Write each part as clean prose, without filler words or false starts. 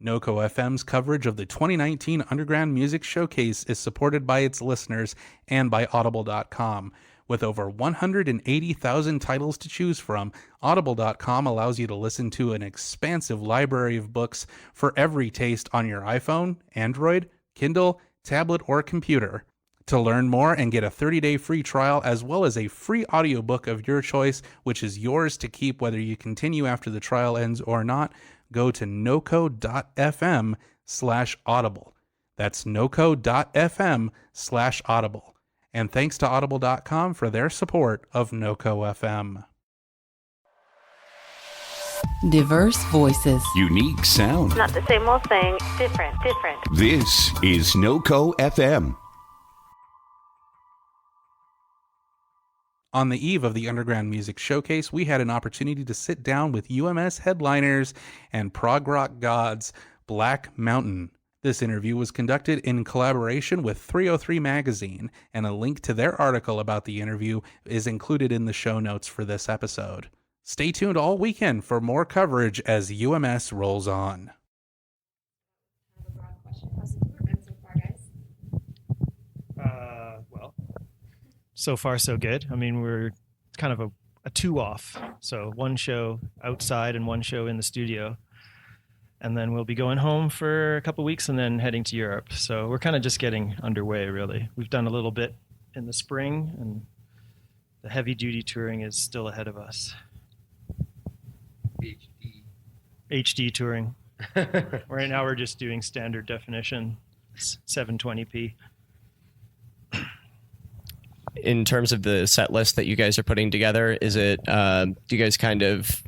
NoCo FM's coverage of the 2019 Underground Music Showcase is supported by its listeners and by Audible.com. With over 180,000 titles to choose from, Audible.com allows you to listen to an expansive library of books for every taste on your iPhone, Android, Kindle, tablet, or computer. To learn more and get a 30-day free trial as well as a free audiobook of your choice, which is yours to keep whether you continue after the trial ends or not, go to noco.fm/audible. That's noco.fm/audible. And thanks to Audible.com for their support of NoCo FM. Diverse voices. Unique sound. Not the same old thing. Different. This is NoCo FM. On the eve of the Underground Music Showcase, we had an opportunity to sit down with UMS headliners and prog-rock gods Black Mountain. This interview was conducted in collaboration with 303 Magazine, and a link to their article about the interview is included in the show notes for this episode. Stay tuned all weekend for more coverage as UMS rolls on. I have a broad question. How's the tour been so far, guys? Well, so far so good. I mean, we're kind of a two-off. So one show outside and one show in the studio. And then we'll be going home for a couple weeks and then heading to Europe. So we're kind of just getting underway, really. We've done a little bit in the spring, and the heavy-duty touring is still ahead of us. HD touring. Right now we're just doing standard definition, 720p. In terms of the set list that you guys are putting together, is it, do you guys kind of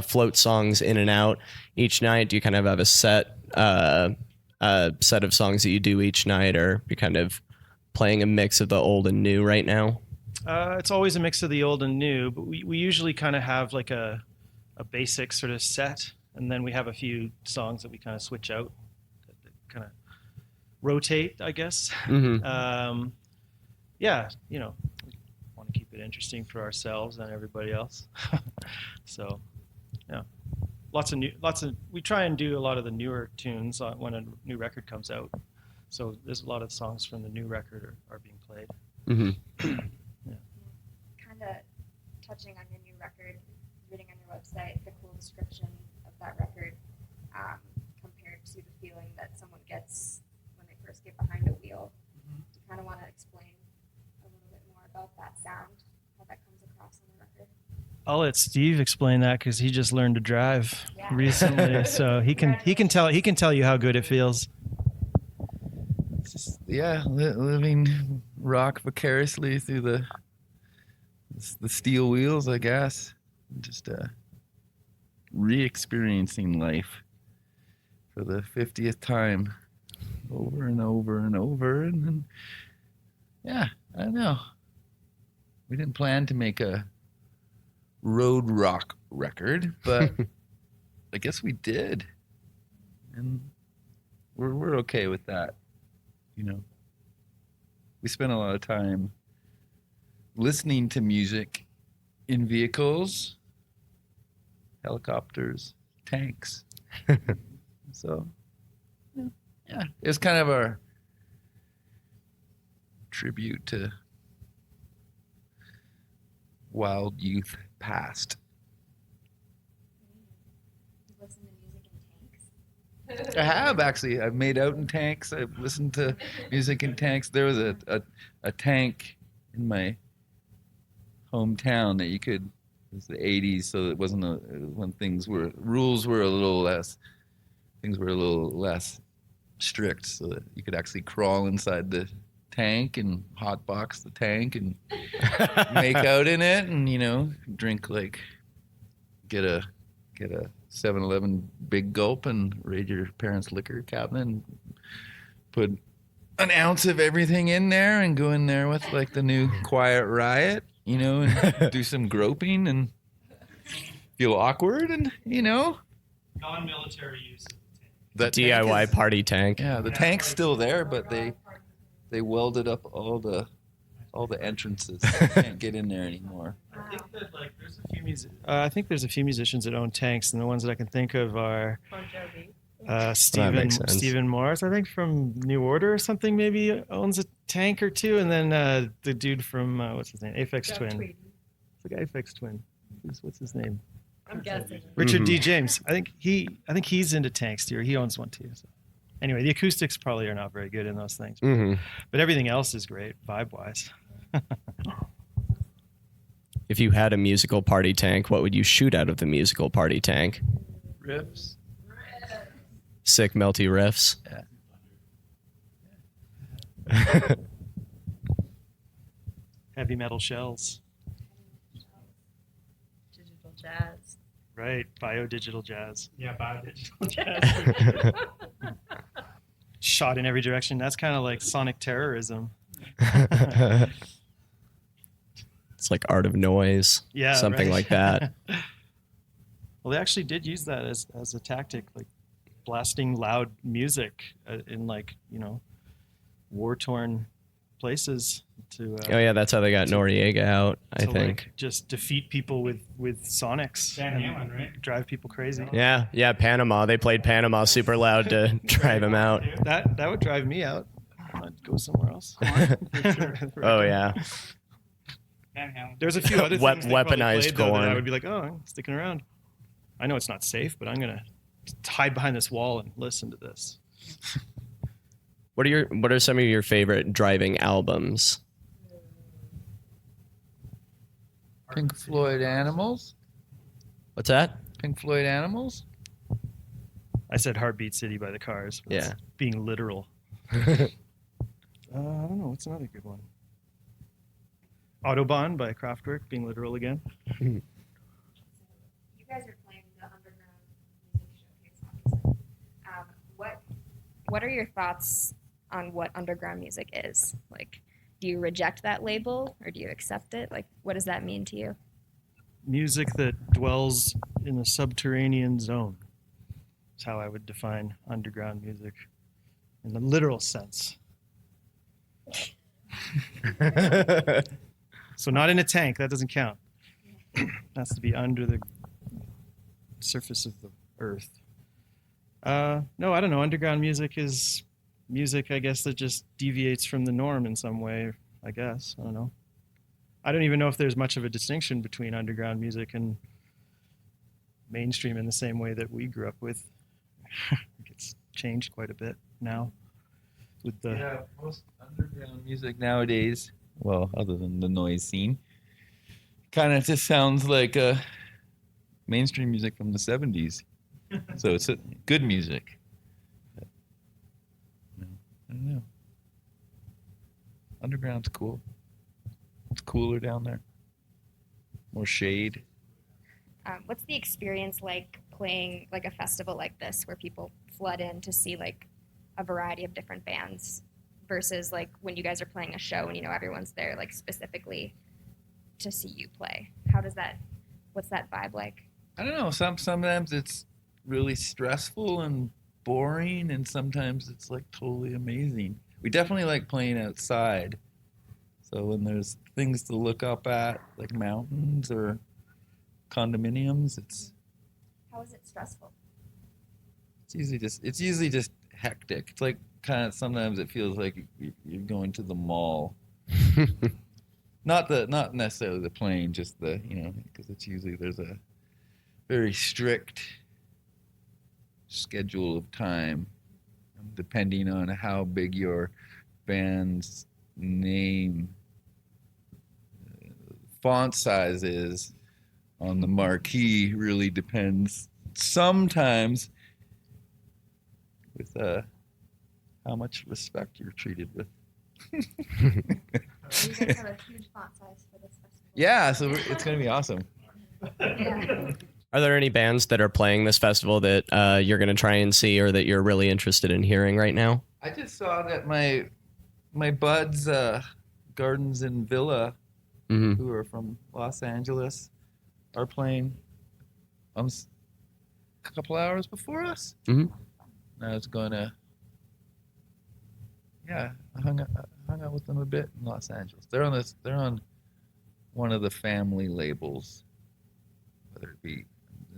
float songs in and out each night? Do you kind of have a set of songs that you do each night, or you're kind of playing a mix of the old and new right now? It's always a mix of the old and new, but we usually kind of have like a basic sort of set, and then we have a few songs that we kind of switch out, that kind of rotate, I guess. Mm-hmm. Yeah, you know, we want to keep it interesting for ourselves and everybody else. So, yeah, we try and do a lot of the newer tunes when a new record comes out. So there's a lot of songs from the new record are being played. Mm-hmm. Yeah. Kind of touching on your new record, reading on your website, the cool description of that record compared to the feeling that someone gets when they first get behind a wheel. Do you kind of want to explain a little bit more about that sound, how that comes across on the record? I'll let Steve explain that because he just learned to drive recently, so he can tell you how good it feels. It's just, living rock vicariously through the steel wheels, I guess. Just re-experiencing life for the 50th time, over and over and over, and then I don't know. We didn't plan to make a road rock record, but I guess we did, and we're okay with that. You know, we spent a lot of time listening to music in vehicles, helicopters, tanks. So, yeah, it's kind of a tribute to wild youth past. You listen to music in tanks? I have, actually. I've made out in tanks. I've listened to music in tanks. There was a tank in my hometown that you could, it was the 80s, so it wasn't when rules were a little less, things were a little less strict, so that you could actually crawl inside the tank and hotbox the tank and make out in it, and drink, like, get a 7-Eleven big gulp and raid your parents' liquor cabinet and put an ounce of everything in there and go in there with, like, the new Quiet Riot, and do some groping and feel awkward and, Non-military use. The DIY party tank. Yeah, the tank's still there, but they welded up all the entrances. You can't get in there anymore. I think that there's a few musicians that own tanks, and the ones that I can think of are Stephen Morris, I think, from New Order or something, maybe owns a tank or two, and then the dude from what's his name, Aphex Twin. It's like Aphex Twin. What's his name? I'm guessing. Richard D. James. I think he's into tanks too. Or he owns one too. So. Anyway, the acoustics probably are not very good in those things, but everything else is great vibe wise. If you had a musical party tank, what would you shoot out of the musical party tank? Riffs. Sick melty riffs. Yeah. Heavy metal shells. Digital jazz. Right, bio-digital jazz. Yeah, bio-digital jazz. Shot in every direction. That's kind of like sonic terrorism. It's like Art of Noise. Yeah, something right. like that. Well, they actually did use that as a tactic, like blasting loud music in war-torn places to. Oh yeah, that's how they got Noriega out, I think. Like, just defeat people with sonics and right? drive people crazy. Yeah, Panama. They played Panama super loud to drive him out. That would drive me out. I'd go somewhere else. Oh yeah. There's a few other things they probably Weaponized played, though, that corn. I would be like, oh, I'm sticking around. I know it's not safe, but I'm gonna hide behind this wall and listen to this. What are some of your favorite driving albums? Pink Floyd Animals. What's that? Pink Floyd Animals. I said Heartbeat City by the Cars. But Yeah. it's being literal. I don't know. What's another good one? Autobahn by Kraftwerk, being literal again. You guys are playing the underground music showcase, obviously. What are your thoughts on what underground music is? Like, do you reject that label or do you accept it? Like, what does that mean to you? Music that dwells in a subterranean zone is how I would define underground music in the literal sense. So not in a tank, that doesn't count. It has to be under the surface of the earth. No, I don't know. Underground music is music, I guess, that just deviates from the norm in some way, I guess. I don't know. I don't even know if there's much of a distinction between underground music and mainstream in the same way that we grew up with. It's changed quite a bit now. With the most underground music nowadays, well, other than the noise scene, kind of just sounds like mainstream music from the 70s. So it's good music. But, I don't know. Underground's cool. It's cooler down there. More shade. What's the experience like playing like a festival like this where people flood in to see like a variety of different bands versus like when you guys are playing a show and everyone's there like specifically to see you play? What's that vibe like? I don't know. Sometimes it's really stressful and boring, and sometimes it's like totally amazing. We definitely like playing outside. So when there's things to look up at, like mountains or condominiums, How is it stressful? it's usually just hectic. It's like kind of sometimes it feels like you're going to the mall. Not necessarily the plane, just the because it's usually there's a very strict schedule of time, depending on how big your band's name font size is on the marquee. Really depends sometimes with how much respect you're treated with. You guys have a huge font size for this festival. Yeah, so it's gonna be awesome. Yeah. Are there any bands that are playing this festival that you're going to try and see or that you're really interested in hearing right now? I just saw that my buds, Gardens and Villa, who are from Los Angeles, are playing a couple hours before us. Mhm. And I was gonna, I hung out with them a bit in Los Angeles. They're on one of the family labels, whether it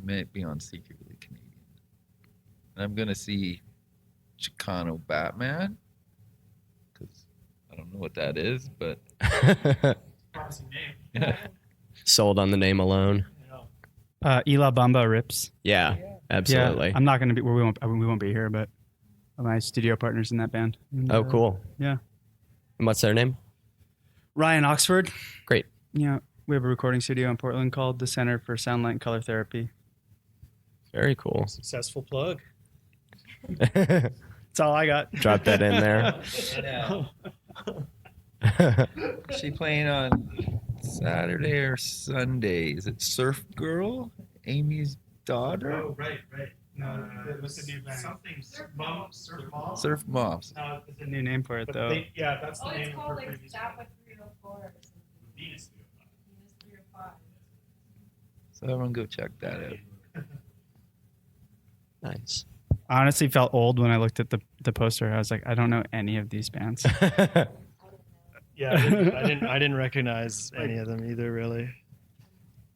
may be on Secretly Canadian. And I'm gonna see Chicano Batman because I don't know what that is, but Sold on the name alone. Ela Bamba Rips. Yeah, absolutely. Yeah, I'm not going to be. We won't be here, but my studio partners in that band. And, Oh, cool. Yeah. And what's their name? Ryan Oxford. Great. Yeah, we have a recording studio in Portland called the Center for Sound Light and Color Therapy. Very cool. Successful plug. That's all I got. Drop that in there. Is she playing on Saturday or Sunday? Is it Surf Girl, Amy's daughter? Oh, right. No, what's the new band? Something Surf Moms. Surf Moms. No, there's a new name for it, though. Yeah, that's the name It's of called her like previous Zappa band. 304 or something. Venus. Venus 305. So everyone go check that out. Nice. I honestly felt old when I looked at the poster. I was like, I don't know any of these bands. Yeah, I didn't recognize any of them either, really.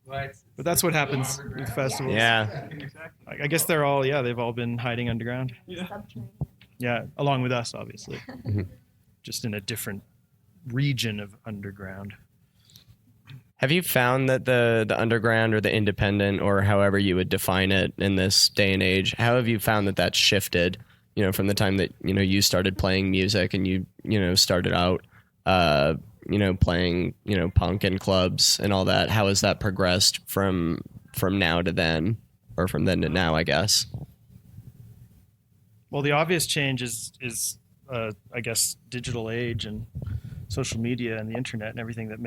But that's what happens with festivals. Yeah. I guess they're all, they've all been hiding underground. Yeah, along with us, obviously. Just in a different region of underground. Have you found that the underground or the independent or however you would define it in this day and age, how have you found that that's shifted, from the time that, you started playing music and you started out, playing, punk in clubs and all that? How has that progressed from now to then, or from then to now, I guess? Well, the obvious change is I guess, digital age and social media and the internet and everything that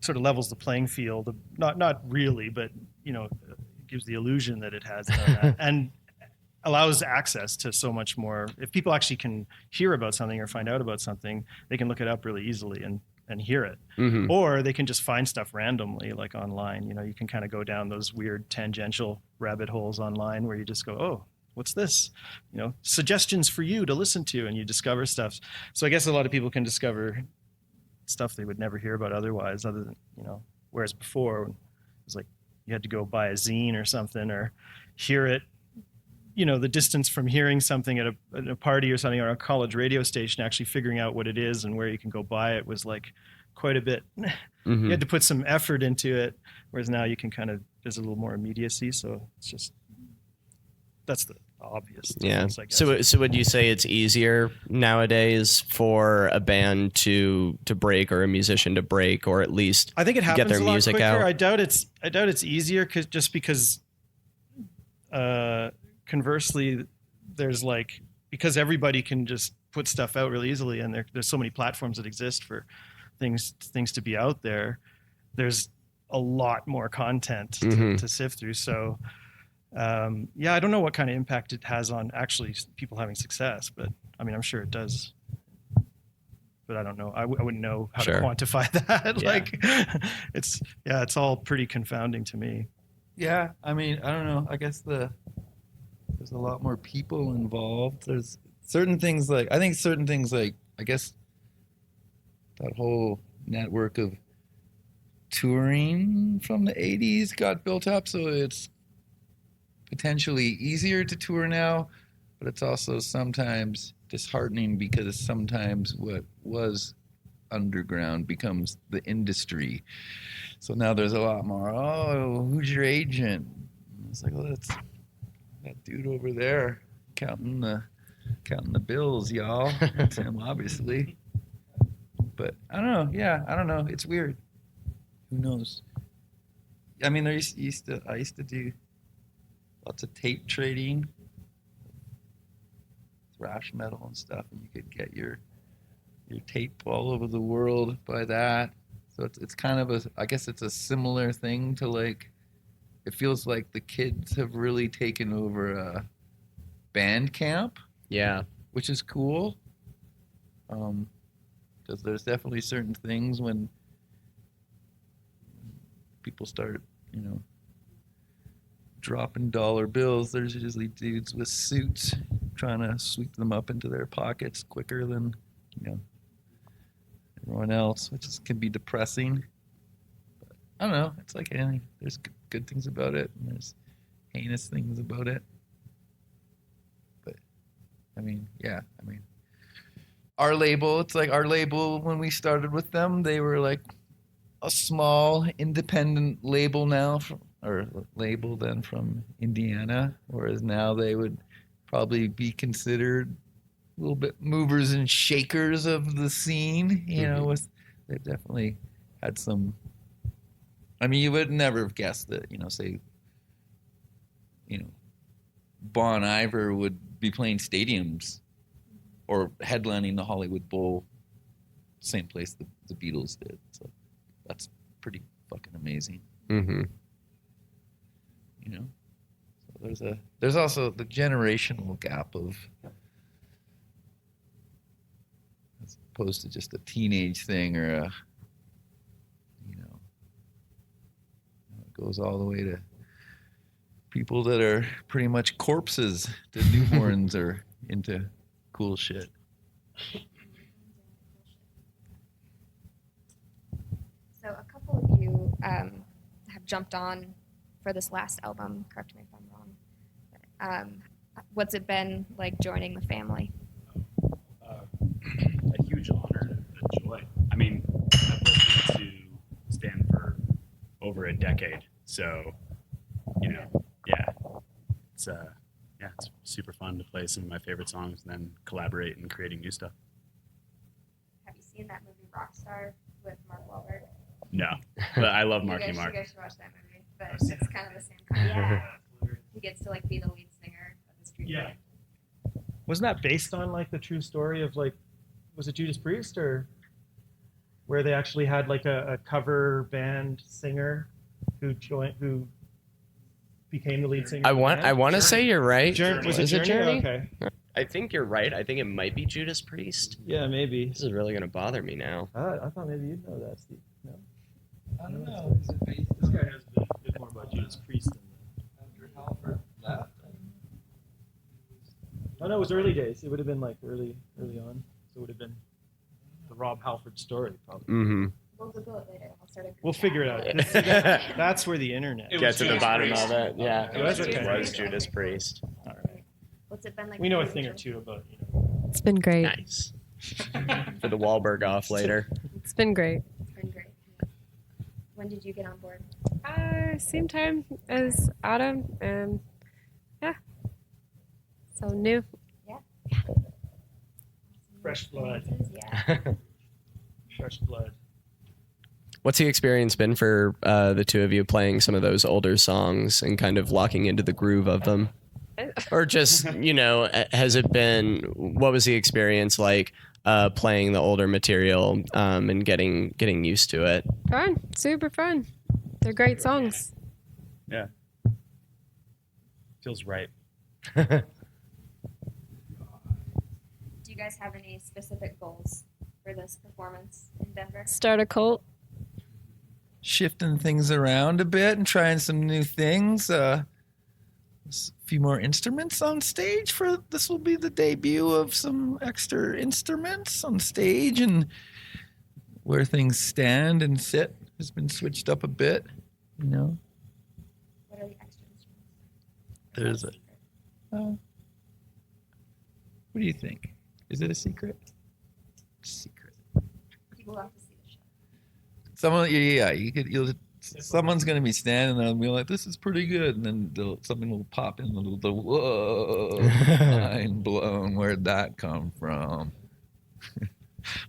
sort of levels the playing field. Not really, but gives the illusion that it has done that, and allows access to so much more. If people actually can hear about something or find out about something, they can look it up really easily and hear it. Mm-hmm. Or they can just find stuff randomly, like online. You can kind of go down those weird tangential rabbit holes online where you just go, oh, what's this? Suggestions for you to listen to, and you discover stuff. So I guess a lot of people can discover stuff they would never hear about otherwise, other than, whereas before it was like you had to go buy a zine or something, or hear it, the distance from hearing something at a party or something, or a college radio station, actually figuring out what it is and where you can go buy it was like quite a bit. Mm-hmm. You had to put some effort into it, whereas now you can there's a little more immediacy. So it's just, that's the obvious difference, I guess. So would you say it's easier nowadays for a band to break, or a musician to break, or at least I think it happens get their a lot music quicker. out? I doubt it's easier because conversely, there's because everybody can just put stuff out really easily, and there's so many platforms that exist for things to be out there. There's a lot more content to sift through. So I don't know what kind of impact it has on actually people having success, but I mean, I'm sure it does. But I don't know. I wouldn't know how to quantify that. Yeah. It's all pretty confounding to me. Yeah, I mean, I don't know. I guess there's a lot more people involved. There's certain things I guess that whole network of touring from the 80s got built up, so it's potentially easier to tour now, but it's also sometimes disheartening because sometimes what was underground becomes the industry. So now there's a lot more, who's your agent? And it's like, well, that's that dude over there counting the bills, y'all. It's him, obviously. But I don't know. Yeah, I don't know. It's weird. Who knows? I mean, I used to do lots of tape trading, thrash metal and stuff, and you could get your tape all over the world by that. So it's kind of I guess it's a similar thing to it feels like the kids have really taken over Bandcamp. Yeah. Which is cool. Because there's definitely certain things when people start, dropping dollar bills, there's usually dudes with suits trying to sweep them up into their pockets quicker than, everyone else, which can be depressing. But I don't know. It's like anything. There's good things about it, and there's heinous things about it. mean, yeah. I mean, our label, it's like our label when we started with them, they were like a small independent label now, or label then from Indiana, whereas now they would probably be considered a little bit movers and shakers of the scene. You know, they've definitely had some. I mean, you would never have guessed that, say, Bon Iver would be playing stadiums or headlining the Hollywood Bowl, same place the Beatles did. So that's pretty fucking amazing. Mm-hmm. So there's also the generational gap of, as opposed to just a teenage thing or a, it goes all the way to people that are pretty much corpses to newborns are into cool shit. So a couple of you have jumped on for this last album, correct me if I'm wrong. What's it been like joining the family? A huge honor and a joy. I mean, I've listened to Stan for over a decade, so it's super fun to play some of my favorite songs and then collaborate in creating new stuff. Have you seen that movie Rockstar with Mark Wahlberg? No, but I love Marky You Mark. guys should watch that movie, but it's kind of the same kind of thing. He gets to be the lead singer of the street band. Wasn't that based on the true story of was it Judas Priest, or where they actually had a cover band singer who became the lead singer? I want to say you're right. Was it Journey? Okay. I think you're right. I think it might be Judas Priest. Yeah, maybe. This is really going to bother me now. I thought maybe you'd know that, Steve. No. I don't know. This guy knows a bit more about Judas Priest than Andrew Halford left. Oh no, it was early days. It would have been early on. So it would have been the Rob Halford story, probably. Mm-hmm. We'll Google it later. We'll figure it out. That's where the internet Get to the bottom of it. Yeah, It was Judas Priest. All right. What's it been like? We know a thing or two about It's been great. Nice. For the Wahlberg off later. It's been great. It's been great. When did you get on board? Same time as Adam, and so new. Yeah. Fresh blood. Yeah. Fresh blood. What's the experience been for the two of you playing some of those older songs and kind of locking into the groove of them? Or just, has it been, what was the experience like playing the older material and getting used to it? Fun, super fun. They're great songs. Yeah. Feels right. Do you guys have any specific goals for this performance in Denver? Start a cult. Shifting things around a bit and trying some new things. A few more instruments on stage for this will be the debut of some extra instruments on stage, and where things stand and sit has been switched up a bit. What are the extra instruments? There's a. What do you think? Is it a secret? Secret. People have to see the show. Someone's gonna be standing there and be like, "This is pretty good," and then something will pop in, and they'll whoa, mind blown. Where'd that come from?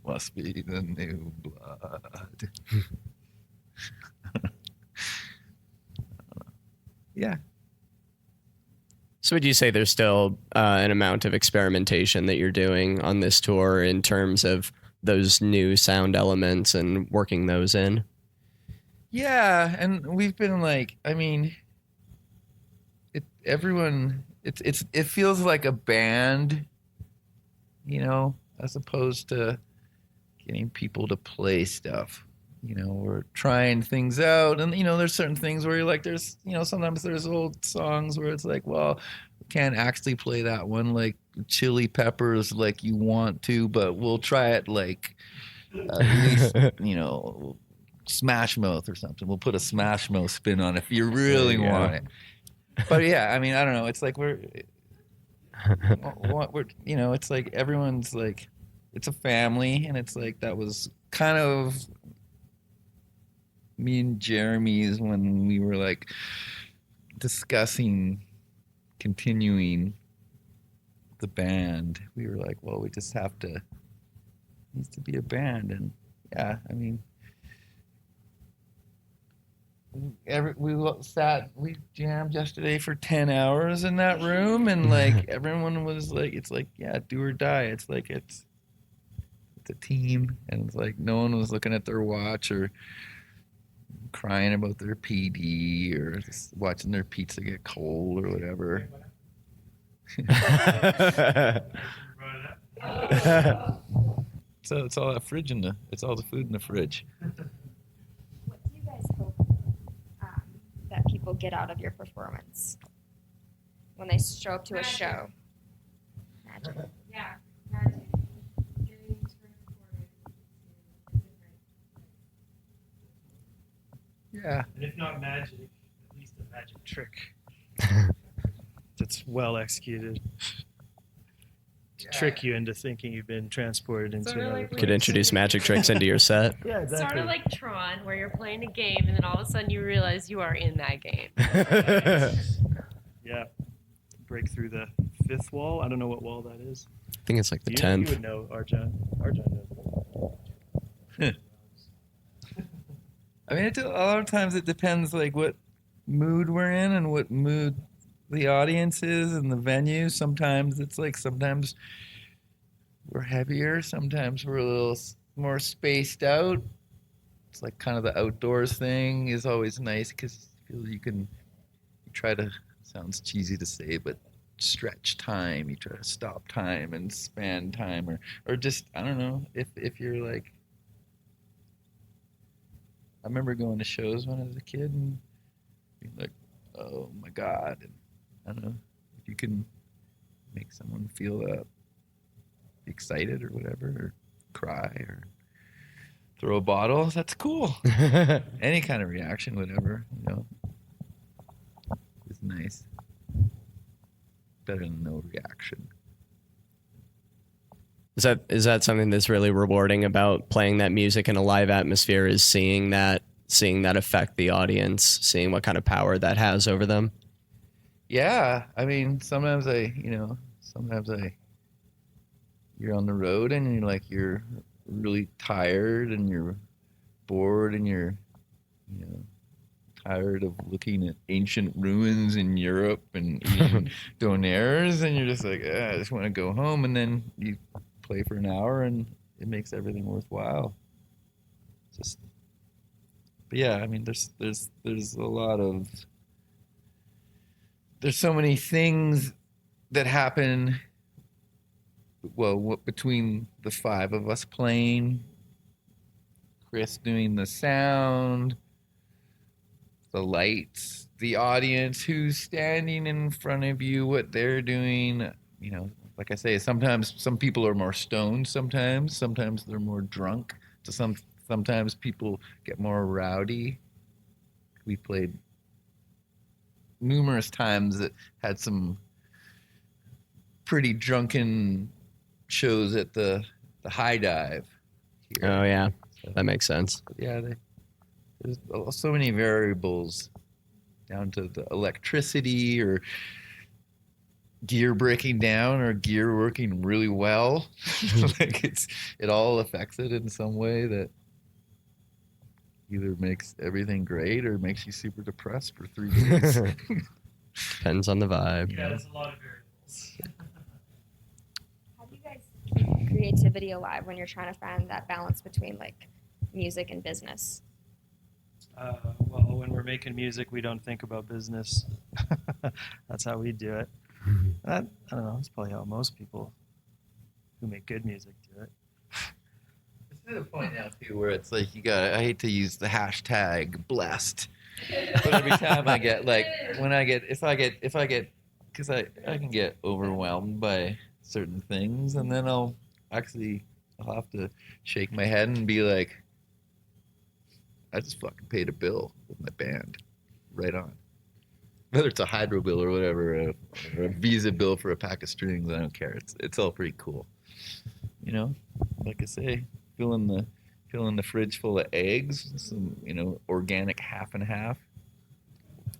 Must be the new blood. Yeah. So would you say there's still an amount of experimentation that you're doing on this tour in terms of those new sound elements and working those in? Yeah, and we've been it feels like a band, as opposed to getting people to play stuff. We're trying things out, and there's certain things where you're there's sometimes there's old songs where it's well, we can't actually play that one like Chili Peppers like you want to, but we'll try it at least Smash Mouth or something. We'll put a Smash Mouth spin on it if you really want it. But yeah, I don't know. It's it's like everyone's like, it's a family, and it's like that was kind of me and Jeremy's when we were like discussing continuing the band. We were like, well, we just have to, needs to be a band. And yeah, I mean, we jammed yesterday for 10 hours in that room, and like everyone was like, it's like, yeah, do or die. It's like it's a team, and it's like no one was looking at their watch or crying about their PD or just watching their pizza get cold or whatever. So it's all that fridge it's all the food in the fridge. What do you guys hope that people get out of your performance when they show up to a show? Magic. Yeah, magic. Getting transported to a different place. Yeah. And if not magic, at least a magic trick that's well executed to trick you into thinking you've been transported into Sort of another like place. Could introduce magic tricks into your set. Yeah, exactly. Sort of like Tron, where you're playing a game and then all of a sudden you realize you are in that game. Yeah. Break through the fifth wall. I don't know what wall that is. I think it's like the You 10th. would know, Arjan. Arjan knows. I mean, a lot of times it depends like what mood we're in and what mood the audience is and the venue. Sometimes it's like, sometimes we're heavier, sometimes we're a little more spaced out. It's like kind of the outdoors thing is always nice because you try to, sounds cheesy to say, but stretch time. You try to stop time and span time, or just, I don't know, if you're like, I remember going to shows when I was a kid and being like, oh my God. And I don't know, if you can make someone feel excited or whatever, or cry or throw a bottle, that's cool. Any kind of reaction, whatever, is nice. Better than no reaction. Is that something that's really rewarding about playing that music in a live atmosphere, is seeing that affect the audience, seeing what kind of power that has over them? Yeah, I mean, sometimes you're on the road and you're really tired and you're bored and you're, tired of looking at ancient ruins in Europe and eating donaires, and you're just like, I just want to go home. And then you play for an hour and it makes everything worthwhile. But yeah, I mean, there's a lot of, there's so many things that happen, well, between the five of us playing, Chris doing the sound, the lights, the audience who's standing in front of you, what they're doing. Like I say, sometimes some people are more stoned, sometimes they're more drunk. Sometimes people get more rowdy. We played numerous times that had some pretty drunken shows at the High Dive here. Oh yeah, that makes sense. Yeah, there's so many variables, down to the electricity or gear breaking down or gear working really well. Like it all affects it in some way that either makes everything great or makes you super depressed for 3 days. Depends on the vibe. Yeah, there's a lot of variables. How do you guys keep creativity alive when you're trying to find that balance between like music and business? Well, when we're making music, we don't think about business. That's how we do it. I don't know. That's probably how most people who make good music do it. It's to the point now too where it's like I hate to use the hashtag blessed, but every time I get if I get because I can get overwhelmed by certain things, and then I'll have to shake my head and be like, I just fucking paid a bill with my band. Right on. whether it's a hydro bill or whatever, or a Visa bill for a pack of strings, I don't care. It's all pretty cool. You know, like I say, filling the fridge full of eggs, some organic half and half.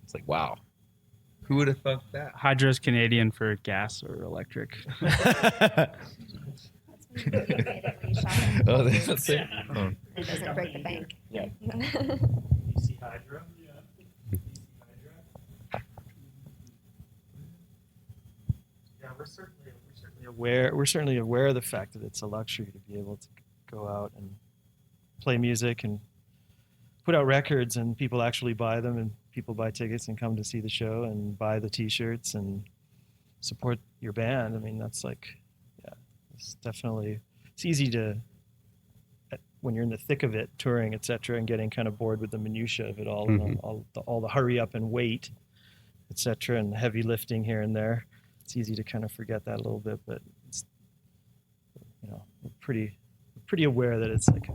It's like, wow, who would have thought that? Hydro's Canadian for gas or electric. Oh, that's it. Oh. It doesn't break the bank. Yeah. DC Hydro. Yeah, we're certainly aware of the fact that it's a luxury to be able to go out and play music and put out records, and people actually buy them, and people buy tickets and come to see the show and buy the T-shirts and support your band. I mean, that's like, yeah, it's definitely, it's easy to, when you're in the thick of it, touring, etc., and getting kind of bored with the minutia of it all, and all the hurry up and wait, etc., and the heavy lifting here and there. It's easy to kind of forget that a little bit, but it's, we're pretty aware that it's like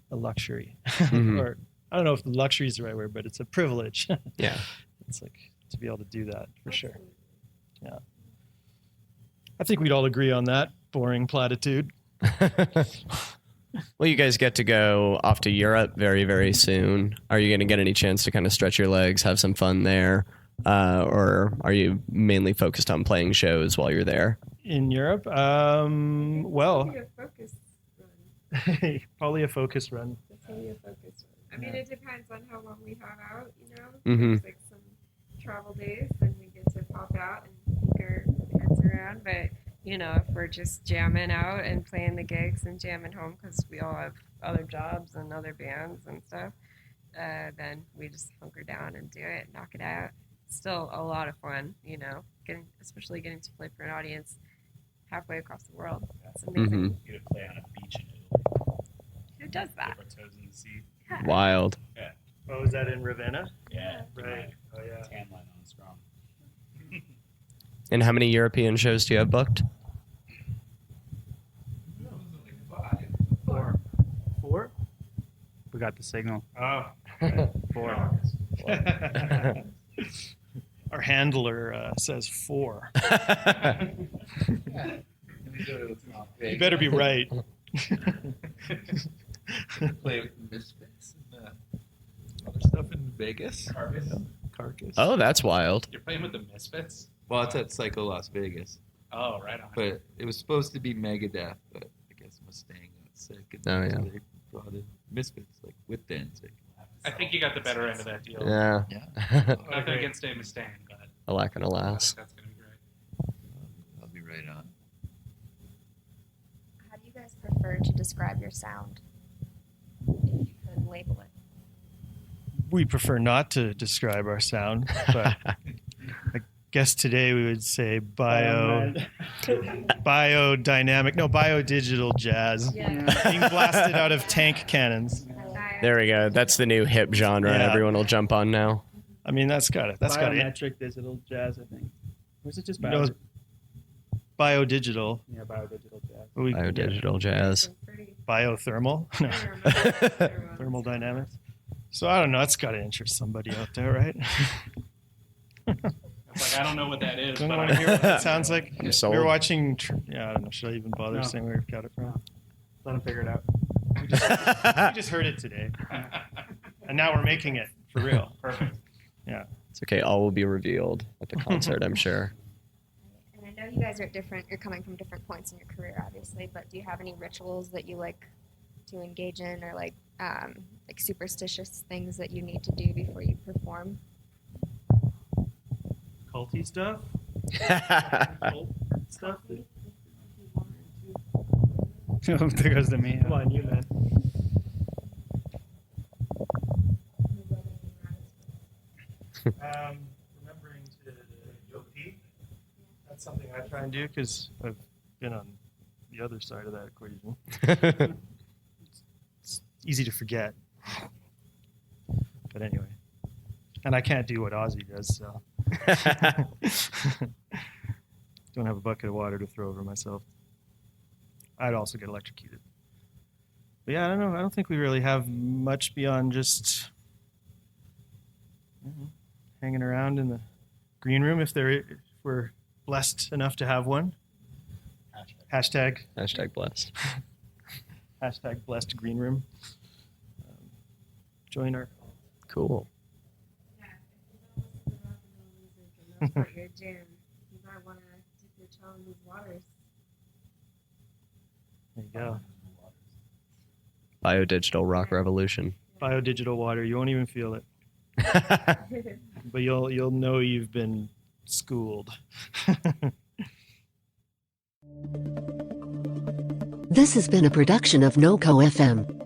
a luxury, or I don't know if the luxury is the right word, but it's a privilege. Yeah, it's like to be able to do that for sure. Yeah, I think we'd all agree on that boring platitude. Well, you guys get to go off to Europe very, very soon. Are you going to get any chance to kind of stretch your legs, have some fun there? Or are you mainly focused on playing shows while you're there? In Europe? Well, probably a focus run. Probably a focus run. I mean, it depends on how long we have out, you know? Mm-hmm. There's like some travel days, then we get to pop out and peek our heads around. But, you know, if we're just jamming out and playing the gigs and jamming home because we all have other jobs and other bands and stuff, then we just hunker down and do it, knock it out. Still a lot of fun, you know, especially getting to play for an audience halfway across the world. That's amazing. You get to play on a beach in Italy. Who does that? Dip our toes in the sea. Yeah. Wild. Yeah. Oh, is that in Ravenna? Yeah. Right. Oh, yeah. Tan line on strong. And how many European shows do you have booked? Four? We got the signal. Oh. 4. Our handler says 4. You better be right. Play with Misfits and other stuff in Vegas. Carcass. Oh, that's wild. You're playing with the Misfits? Well, it's at Psycho Las Vegas. Oh, right on. But it was supposed to be Megadeth, but I guess Mustang got sick. And Oh, yeah. so they brought in Misfits, like with Danzig. I think you got the better end of that deal. Yeah. Nothing against Dave Mustaine, but Alack and alas. that's going to be great. I'll be right on. How do you guys prefer to describe your sound? If you could label it. We prefer not to describe our sound, but I guess today we would say biodigital jazz. Yeah. Being blasted out of tank cannons. There we go. That's the new hip genre. Yeah. Everyone will jump on now. I mean, that's got it. Biometric digital jazz, I think. Or is it just No, it's biodigital. Yeah, biodigital jazz. Biodigital jazz. Biothermal. No. Thermal dynamics. So I don't know. It's got to interest somebody out there, right? It's like, I don't know what that is. Don't but want to hear what it sounds like. I'm sold. We were watching. Yeah, I don't know. Should I even bother No. saying where we got it from? Let them figure it out. We just heard it today, and now we're making it for real. Perfect. Yeah. It's okay. All will be revealed at the concert, I'm sure. And I know you guys are different. You're coming from different points in your career, obviously. But do you have any rituals that you like to engage in, or like superstitious things that you need to do before you perform? Culty stuff. Cult stuff. There goes to me. Come on, you man. Remembering to go pee. That's something I try and do because I've been on the other side of that equation. It's easy to forget. But anyway. And I can't do what Ozzy does, so. Don't have a bucket of water to throw over myself. I'd also get electrocuted. But yeah, I don't know. I don't think we really have much beyond just hanging around in the green room if we're blessed enough to have one. Hashtag blessed. Hashtag blessed green room. Join our. Cool. That's not your jam. You might want to dip your toe in these waters. There you go. Biodigital rock revolution. Biodigital water. You won't even feel it. But you'll know you've been schooled. This has been a production of NoCo FM.